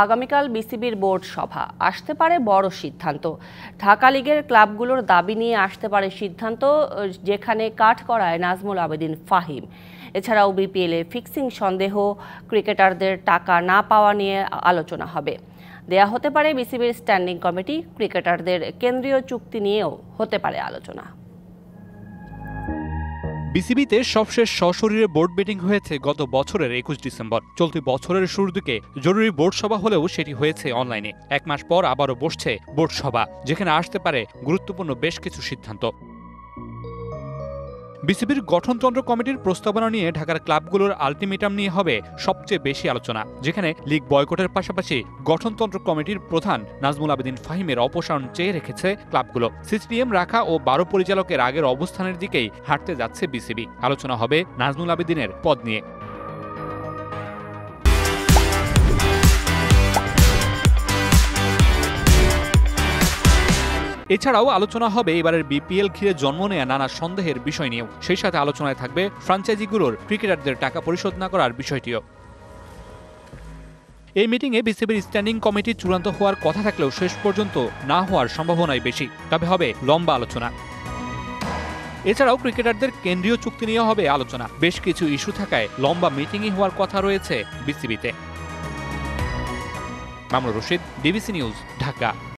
আগামীকাল বিসিবির বোর্ড সভা, আসতে পারে বড় সিদ্ধান্ত। ঢাকা লিগের ক্লাবগুলোর দাবি নিয়ে আসতে পারে সিদ্ধান্ত, যেখানে কাঠগড়ায় নাজমুল আবেদীন ফাহিম। এছাড়াও বিপিএলে ফিক্সিং সন্দেহ, ক্রিকেটারদের টাকা না পাওয়া নিয়ে আলোচনা হবে। দেয়া হতে পারে বিসিবির স্ট্যান্ডিং কমিটি, ক্রিকেটারদের কেন্দ্রীয় চুক্তি নিয়েও হতে পারে আলোচনা। বিসিবিতে সবশেষ সশরীরে বোর্ড মিটিং হয়েছে গত বছরের 21 ডিসেম্বর। চলতি বছরের শুরুর দিকে জরুরি বোর্ড সভা হলেও সেটি হয়েছে অনলাইনে। এক মাস পর আবারও বসছে বোর্ড সভা, যেখানে আসতে পারে গুরুত্বপূর্ণ বেশ কিছু সিদ্ধান্ত। বিসিবির গঠনতন্ত্র কমিটির প্রস্তাবনা নিয়ে ঢাকার ক্লাবগুলোর আলটিমেটাম নিয়ে হবে সবচেয়ে বেশি আলোচনা, যেখানে লিগ বয়কটের পাশাপাশি গঠনতন্ত্র কমিটির প্রধান নাজমুল আবেদীন ফাহিমের অপসারণ চেয়ে রেখেছে ক্লাবগুলো। সিসিডিএম রাখা ও 12 পরিচালকের আগের অবস্থানের দিকেই হাঁটতে যাচ্ছে বিসিবি। আলোচনা হবে নাজমুল আবেদীনের পদ নিয়ে। এছাড়াও আলোচনা হবে এবারের বিপিএল ঘিরে জন্ম নেয়া নানা সন্দেহের বিষয় নিয়েও। সেই সাথে আলোচনায় থাকবে ফ্র্যাঞ্চাইজিগুলোর ক্রিকেটারদের টাকা পরিশোধ না করার বিষয়টিও। এই মিটিংয়ে বিসিবির স্ট্যান্ডিং কমিটি চূড়ান্ত হওয়ার কথা থাকলেও শেষ পর্যন্ত না হওয়ার সম্ভাবনাই বেশি, তবে হবে লম্বা আলোচনা। এছাড়াও ক্রিকেটারদের কেন্দ্রীয় চুক্তি নিয়ে হবে আলোচনা। বেশ কিছু ইস্যু থাকায় লম্বা মিটিংই হওয়ার কথা রয়েছে বিসিবিতে। Mamunur Rashid, DBC news, Dhaka.